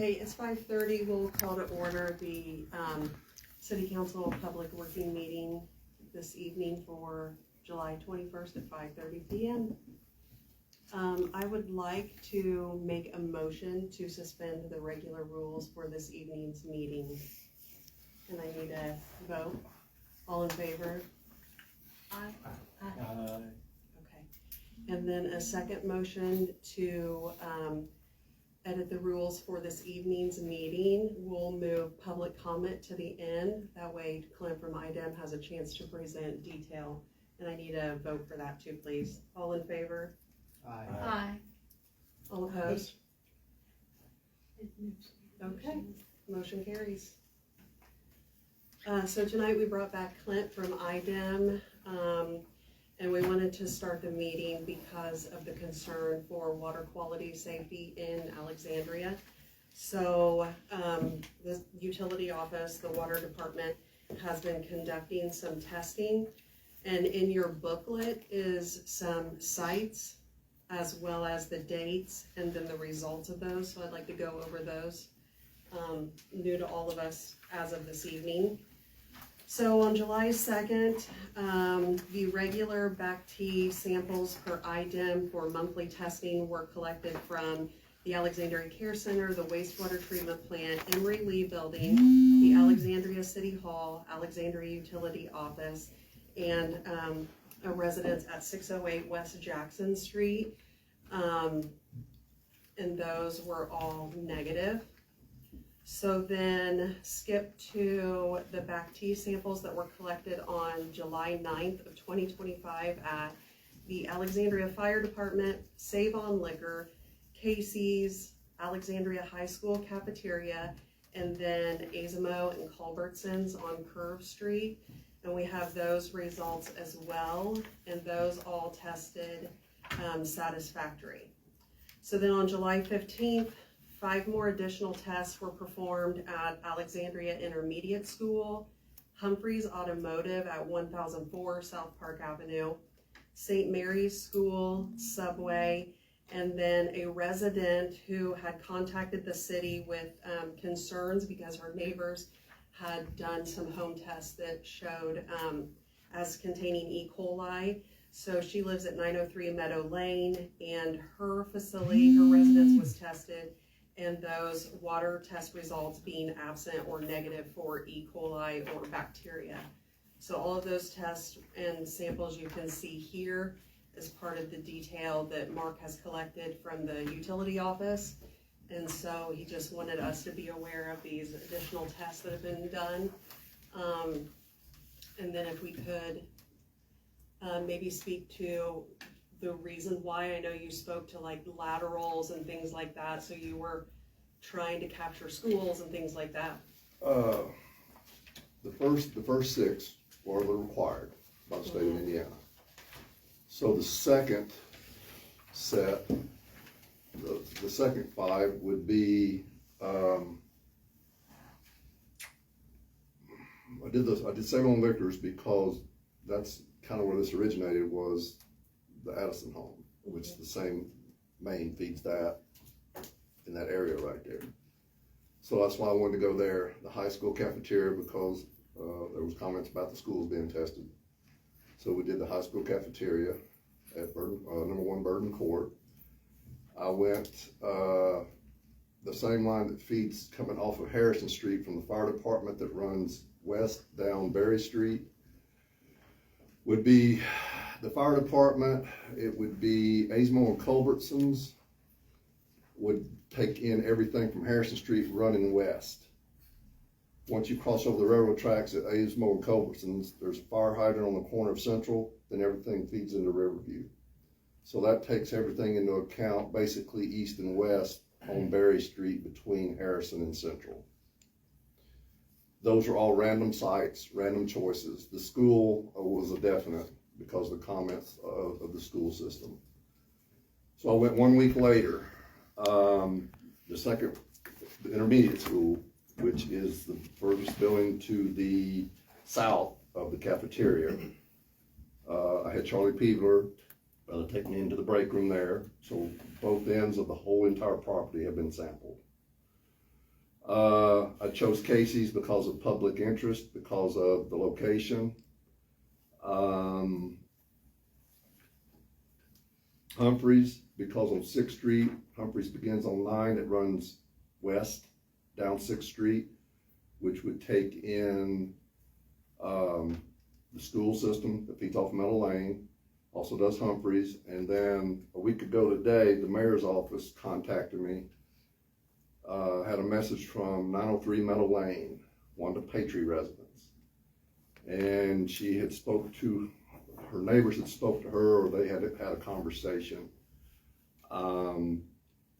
Okay, it's 5:30. We'll call to order the City Council Public Working Meeting this evening for July 21st at 5:30 p.m. I would like to make a motion to suspend the regular rules for this evening's meeting. And I need a vote. All in favor? Aye. Okay. And then a second motion to edit the rules for this evening's meeting. We'll move public comment to the end. That way Clint from IDEM has a chance to present detail. And I need a vote for that too, please. All in favor? Aye. Aye. All opposed? Okay, motion carries. So tonight we brought back Clint from IDEM, and we wanted to start the meeting because of the concern for water quality safety in Alexandria. So the utility office, the water department, has been conducting some testing, and in your booklet is some sites as well as the dates and then the results of those. So I'd like to go over those, new to all of us as of this evening. So on July 2nd, the regular BACT samples per IDEM for monthly testing were collected from the Alexandria Care Center, the wastewater treatment plant, Emory Lee Building, the Alexandria City Hall, Alexandria Utility Office, and a residence at 608 West Jackson Street. And those were all negative. So then skip to the BACT samples that were collected on July 9th of 2025 at the Alexandria Fire Department, Save On Liquor, Casey's, Alexandria High School Cafeteria, and then Azamo and Culbertson's on Curve Street. And we have those results as well, and those all tested satisfactory. So then on July 15th, 5 more additional tests were performed at Alexandria Intermediate School, Humphreys Automotive at 1004 South Park Avenue, St. Mary's School, Subway, and then a resident who had contacted the city with concerns because her neighbors had done some home tests that showed as containing E-Coli. So she lives at 903 Meadow Lane, and her facility, her residence was tested, and those water test results being absent or negative for E-Coli or bacteria. So all of those tests and samples you can see here is part of the detail that Mark has collected from the utility office. And so he just wanted us to be aware of these additional tests that have been done. And then if we could maybe speak to the reason why. I know you spoke to like laterals and things like that, so you were trying to capture schools and things like that. The first 6 were required by the state of Indiana. So the second set, the second 5 would be, I did Save On Liquors because that's kind of where this originated, was the Addison home, which the same main feeds that in that area right there. So that's why I wanted to go there. The high school cafeteria, because there was comments about the schools being tested. So we did the high school cafeteria at number 1 Burden Court. I went the same line that feeds coming off of Harrison Street from the fire department that runs west down Berry Street. Would be the fire department, it would be Azamo and Culbertson's, would take in everything from Harrison Street running west. Once you cross over the railroad tracks at Azamo and Culbertson's, there's a fire hydrant on the corner of Central, then everything feeds into Riverview. So that takes everything into account, basically east and west on Berry Street between Harrison and Central. Those are all random sites, random choices. The school was a definite because of the comments of the school system. So I went 1 week later, the intermediate school, which is the furthest building to the south of the cafeteria. I had Charlie Peebler take me into the break room there. So both ends of the whole entire property have been sampled. I chose Casey's because of public interest, because of the location. Humphreys, because on 6th Street, Humphreys begins on 9, it runs west down 6th Street, which would take in the school system that feeds off Meadow Lane, also does Humphreys. And then a week ago today, the mayor's office contacted me, had a message from 903 Meadow Lane, one of the Patriot residents. And she had spoke to, her neighbors had spoke to her, or they had had a conversation. The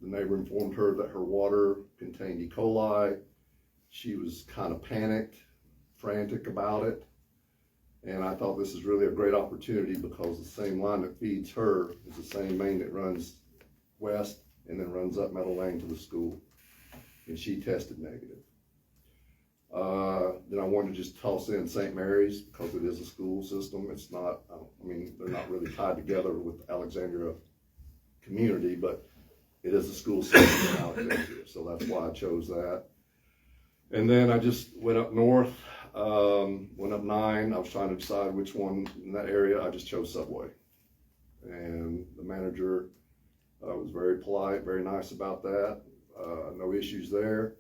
neighbor informed her that her water contained E-Coli. She was kind of panicked, frantic about it. And I thought this is really a great opportunity because the same line that feeds her is the same main that runs west and then runs up Meadow Lane to the school. And she tested negative. Then I wanted to just toss in St. Mary's because it is a school system. It's not, I mean, they're not really tied together with Alexandria community, but it is a school system in Alexandria. So that's why I chose that. And then I just went up north, went up 9. I was trying to decide which one in that area. I just chose Subway. And the manager was very polite, very nice about that. No issues there.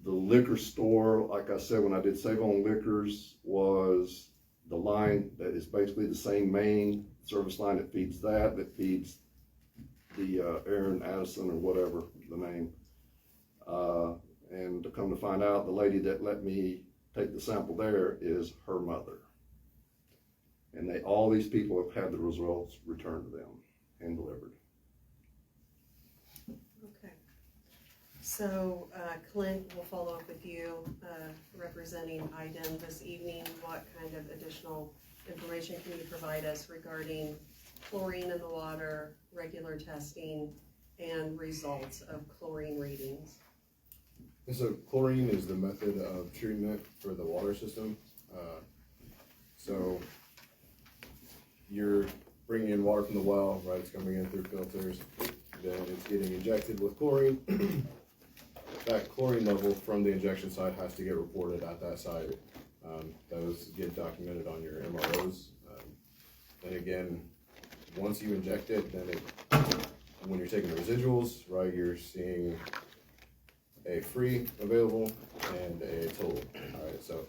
The liquor store, like I said, when I did Save On Liquors, was the line that is basically the same main service line that feeds that feeds the Aaron Addison or whatever the name. And to come to find out, the lady that let me take the sample there is her mother. And all these people have had the results returned to them and delivered. Okay. So Clint will follow up with you, representing IDEM this evening. What kind of additional information can you provide us regarding chlorine in the water, regular testing, and results of chlorine readings? And so chlorine is the method of treatment for the water system. So you're bringing in water from the well, right? It's coming in through filters. Then it's getting injected with chlorine. That chlorine level from the injection site has to get reported at that site. Those get documented on your MROs. And again, once you inject it, then when you're taking the residuals, right, you're seeing a free available and a total. All right, so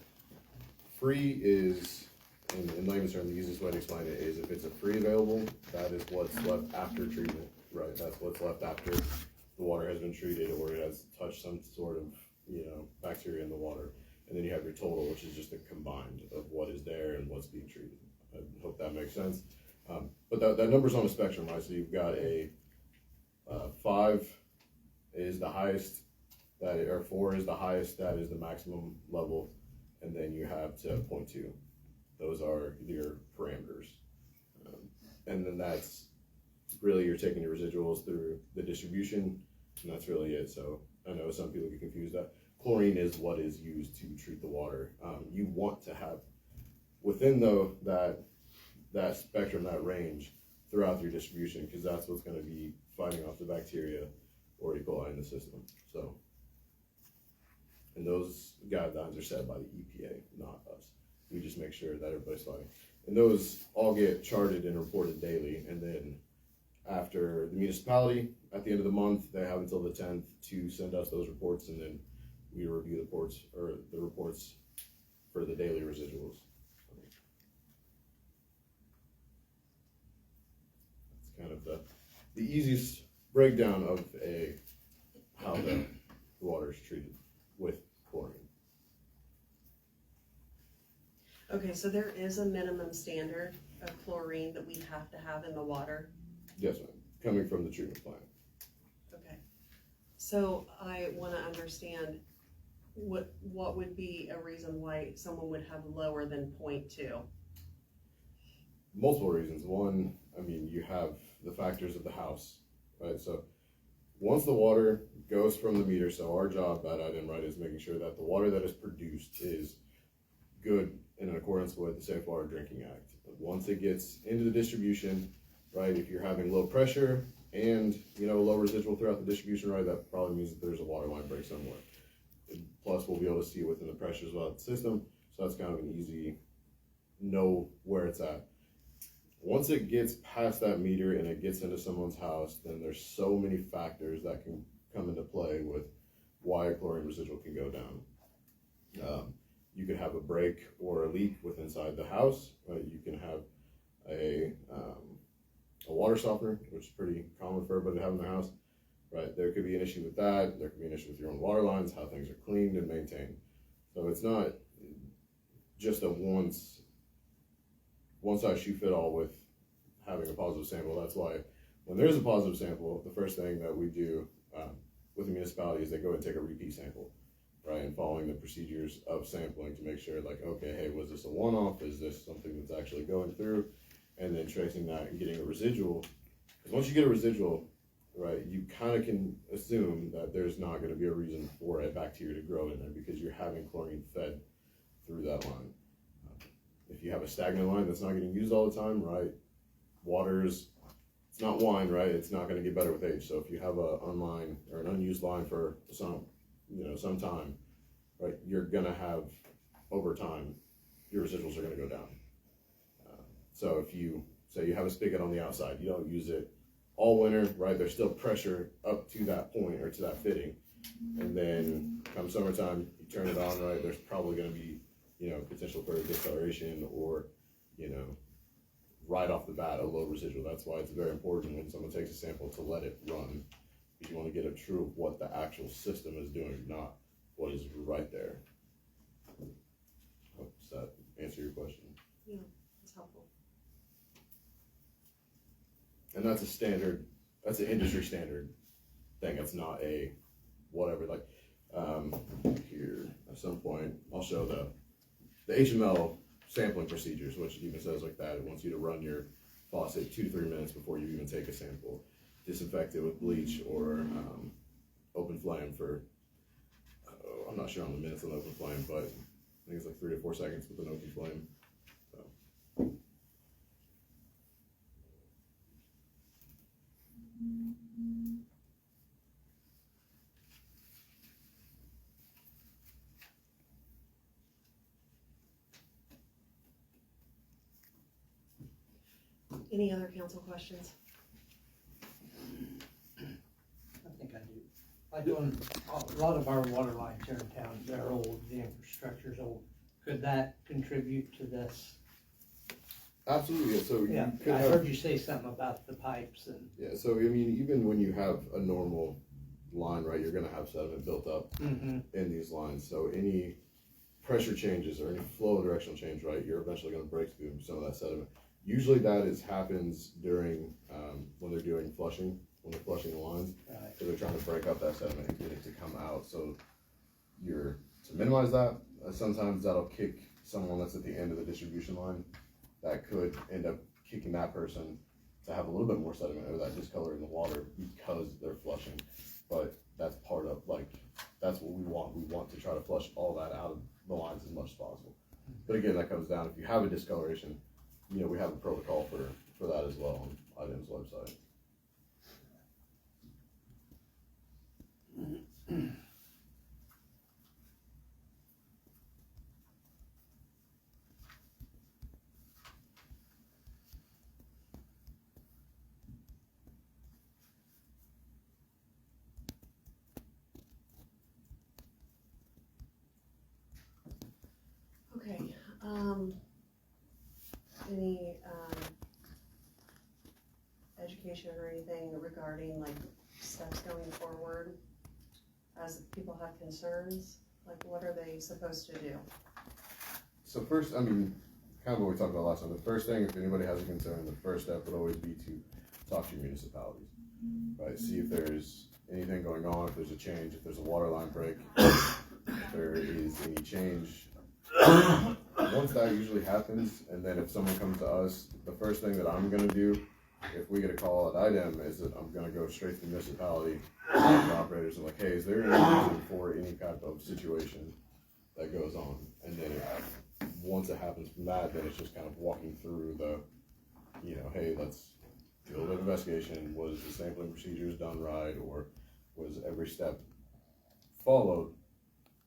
free is, in layman's terms, the easiest way to explain it is if it's a free available, that is what's left after treatment, right? That's what's left after the water has been treated or it has touched some sort of, bacteria in the water. And then you have your total, which is just a combined of what is there and what's being treated. I hope that makes sense. But that number's on a spectrum, right? So you've got a 5 is the highest, or 4 is the highest, that is the maximum level, and then you have to 0.2. Those are your parameters. And then that's really, you're taking your residuals through the distribution, and that's really it. So I know some people get confused that chlorine is what is used to treat the water. You want to have within that spectrum, that range throughout your distribution, because that's what's going to be fighting off the bacteria or E. coli in the system. So, and those guidelines are set by the EPA, not us. We just make sure that everybody's fighting. And those all get charted and reported daily. And then after the municipality, at the end of the month, they have until the 10th to send us those reports, and then we review the reports for the daily residuals. That's kind of the easiest breakdown of how the water is treated with chlorine. Okay, so there is a minimum standard of chlorine that we have to have in the water. Yes, ma'am. Coming from the treatment plant. Okay. So I want to understand what would be a reason why someone would have lower than 0.2? Multiple reasons. One, I mean, you have the factors of the house, right? So once the water goes from the meter, so our job at IDEM, right, is making sure that the water that is produced is good in accordance with the Safe Water Drinking Act. Once it gets into the distribution, right, if you're having low pressure and, low residual throughout the distribution, right, that probably means that there's a water line break somewhere. plus we'll be able to see within the pressures of the system, so that's kind of an easy know where it's at. Once it gets past that meter and it gets into someone's house, then there's so many factors that can come into play with why a chlorine residual can go down. You could have a break or a leak within inside the house. You can have a water softener, which is pretty common for everybody to have in their house. Right, there could be an issue with that. There could be an issue with your own water lines, how things are cleaned and maintained. So it's not just a one size shoe fit all with having a positive sample. That's why when there's a positive sample, the first thing that we do with the municipality is they go and take a repeat sample, right, and following the procedures of sampling to make sure, like, okay, hey, was this a one-off? Is this something that's actually going through? And then tracing that and getting a residual. Because once you get a residual, right, you kind of can assume that there's not going to be a reason for a bacteria to grow in there because you're having chlorine fed through that line. If you have a stagnant line that's not getting used all the time, right, it's not wine, right, it's not going to get better with age. So if you have an unused line for some time, right, you're going to have, over time, your residuals are going to go down. So if you say you have a spigot on the outside, you don't use it all winter, right, there's still pressure up to that point or to that fitting, and then come summertime, you turn it on, right, there's probably going to be, potential for a discoloration or, right off the bat, a low residual. That's why it's very important when someone takes a sample to let it run, because you want to get a true of what the actual system is doing, not what is right there. Does that answer your question? Yeah, that's helpful. And that's an industry standard thing. It's not a whatever, like, here at some point, I'll show the HML sampling procedures, which even says like that. It wants you to run your faucet 2 to 3 minutes before you even take a sample. Disinfect it with bleach or open flame for, I'm not sure on the minutes on open flame, but I think it's like 3 to 4 seconds with an open flame. So. Any other council questions? I think I do. I do, a lot of our water lines here in town, they're old, the infrastructure's old. Could that contribute to this? Absolutely, yeah. So Yeah, you could I have, heard you say something about the pipes and. yeah, so I mean, even when you have a normal line, right, you're gonna have sediment built up in these lines. So any pressure changes or any flow directional change, right, you're eventually gonna break through some of that sediment. Usually that happens during, when they're doing flushing, when they're flushing the lines. Right. So they're trying to break up that sediment and get it to come out. So to minimize that, sometimes that'll kick someone that's at the end of the distribution line. That could end up kicking that person to have a little bit more sediment or that discolor in the water because they're flushing. But that's part of, like, that's what we want. We want to try to flush all that out of the lines as much as possible. But again, that comes down, if you have a discoloration, we have a protocol for that as well on IDEM's website. Okay, any, education or anything regarding like steps going forward as people have concerns? Like, what are they supposed to do? So first, I mean, kind of what we talked about last time, the first thing, if anybody has a concern, the first step would always be to talk to your municipalities, right? See if there's anything going on, if there's a change, if there's a water line break, if there is any change. Once that usually happens, and then if someone comes to us, the first thing that I'm gonna do, if we get a call at IDEM, is that I'm gonna go straight to the municipality, to the operators, and like, hey, is there any reason for any type of situation that goes on? And then once it happens from that, then it's just kind of walking through the, hey, let's do a little bit of investigation. Was the sampling procedures done right, or was every step followed?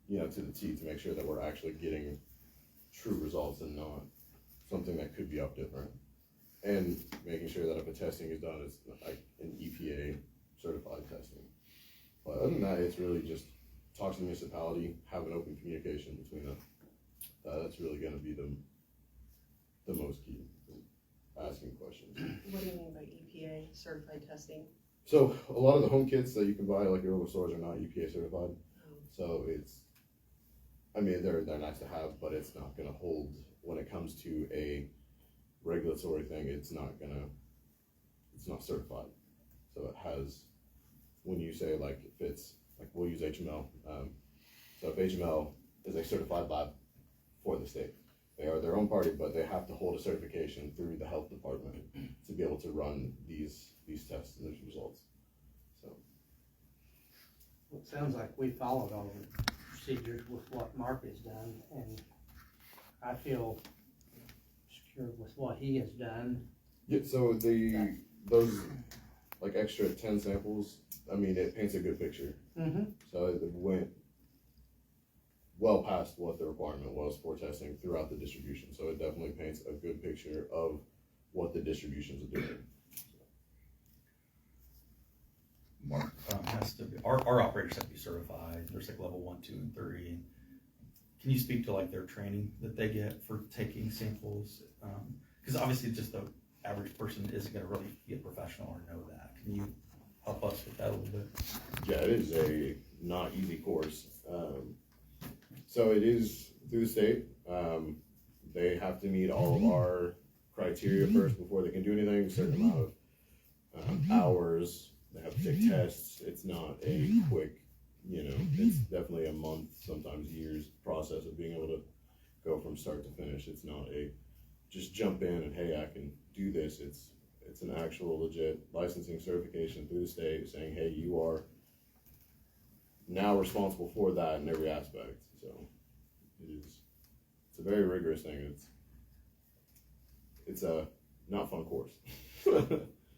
to the T to make sure that we're actually getting true results and not something that could be up different. And making sure that if a testing is done, it's like an EPA certified testing. But other than that, it's really just talk to the municipality, have an open communication between them. That's really going to be the most key, asking questions. What do you mean by EPA certified testing? So a lot of the home kits that you can buy, like your local stores, are not EPA certified. So they're nice to have, but it's not going to hold when it comes to a regulatory thing. It's not certified. So it has, when you say like if it's like, we'll use HML. So if HML is a certified lab for the state, they are their own party, but they have to hold a certification through the health department to be able to run these tests and these results. So Well, it sounds like we followed all the procedures with what Mark has done, and I feel secure with what he has done. yeah, so those like extra 10 samples, I mean, it paints a good picture. Mm-hmm. So it went well past what the requirement was for testing throughout the distribution. So it definitely paints a good picture of what the distributions are doing. Mark has to be, our operators have to be certified. There's like level 1, 2, and 3. And can you speak to like their training that they get for taking samples? Because obviously just the average person isn't going to really be a professional or know that. Can you help us with that a little bit? Yeah, it is a not easy course. So it is through the state. They have to meet all of our criteria first before they can do anything. A certain amount of hours. They have to take tests. It's not a quick, it's definitely a month, sometimes years process of being able to go from start to finish. It's not a just jump in and, hey, I can do this. It's an actual legit licensing certification through the state saying, hey, you are now responsible for that in every aspect. So it's a very rigorous thing. It's a not fun course.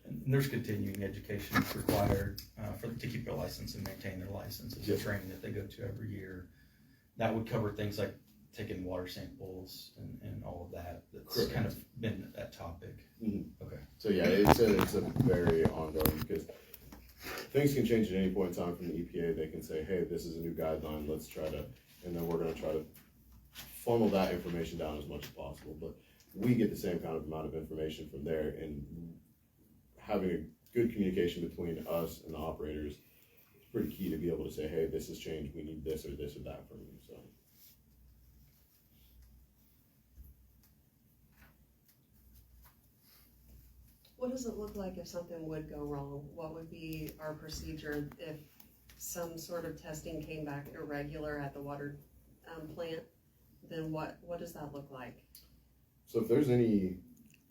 And there's continuing education required to keep their license and maintain their license. It's a training that they go to every year. That would cover things like taking water samples and all of that. That's Correct. kind of been that topic. Mm-hmm. Okay. So yeah, it's a very ongoing, because things can change at any point in time from the EPA. They can say, hey, this is a new guideline, let's try to, and then we're gonna try to funnel that information down as much as possible. But we get the same kind of amount of information from there, and having a good communication between us and the operators is pretty key to be able to say, hey, this has changed, we need this or that from you. So What does it look like if something would go wrong? What would be our procedure if some sort of testing came back irregular at the water plant? Then what does that look like? So if there's any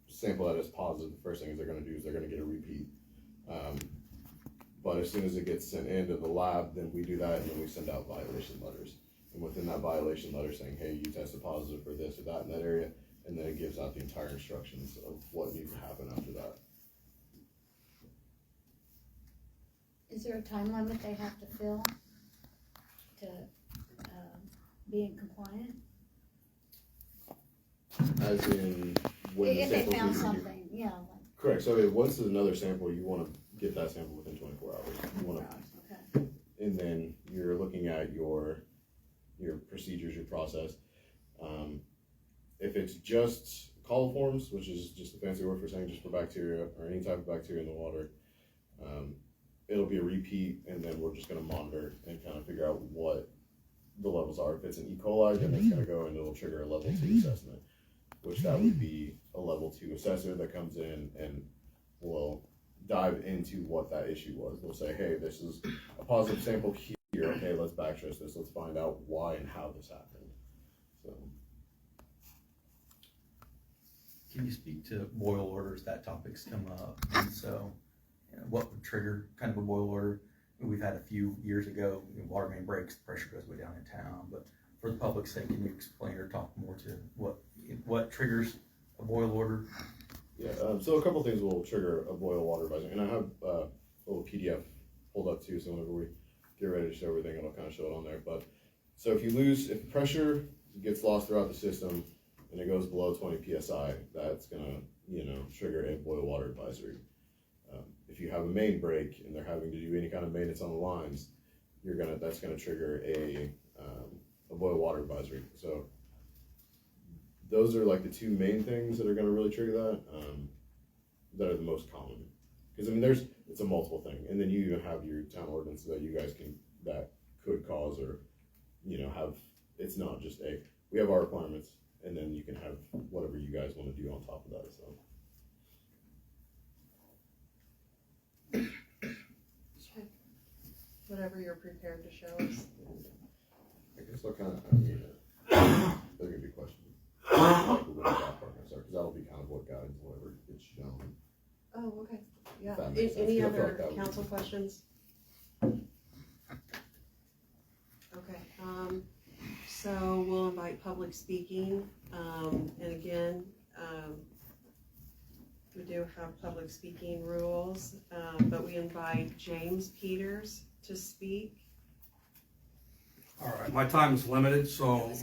sample that is positive, the first thing they're going to do is they're going to get a repeat. But as soon as it gets sent into the lab, then we do that, and then we send out violation letters. And within that violation letter saying, hey, you tested positive for this or that in that area, and then it gives out the entire instructions of what needs to happen after that. Is there a time limit they have to fill to be in compliant? As in, when the If they samples found need to be- something, yeah, like Correct. So once there's another sample, you want to get that sample within 24 hours. You want to, okay. and then you're looking at your procedures, your process. If it's just coliforms, which is just a fancy word for saying just for bacteria or any type of bacteria in the water, it'll be a repeat, and then we're just going to monitor and kind of figure out what the levels are. If it's an E-Coli, then it's going to go and it'll trigger a level 2 assessment, which that would be a level 2 assessor that comes in and will dive into what that issue was. They'll say, hey, this is a positive sample here. Okay, let's backtrace this. Let's find out why and how this happened. So, Can you speak to boil orders? That topic's come up. And so, what would trigger kind of a boil order? We've had a few years ago, water main breaks, the pressure goes way down in town. But for the public's sake, can you explain or talk more to what triggers a boil order? yeah, so a couple things will trigger a boil water advisory. And I have a little PDF pulled up too, so whenever we get ready to show everything, it'll kind of show it on there. But So if pressure gets lost throughout the system and it goes below 20 psi, that's gonna, trigger a boil water advisory. If you have a main break and they're having to do any kind of maintenance on the lines, that's gonna trigger a boil water advisory. So those are like the two main things that are gonna really trigger that are the most common. Because it's a multiple thing, and then you even have your town ordinance that you guys that could cause or it's not just we have our requirements, and then you can have whatever you guys want to do on top of that. So. Whatever you're prepared to show us. I guess they're gonna be questions. Like what the apartments are, because that'll be kind of what guides whatever gets shown. Oh, okay, yeah. That makes sense. Any I feel like other that would- council questions? Okay, so we'll invite public speaking, and again, we do have public speaking rules, but we invite James Peters to speak. All right, my time is limited, so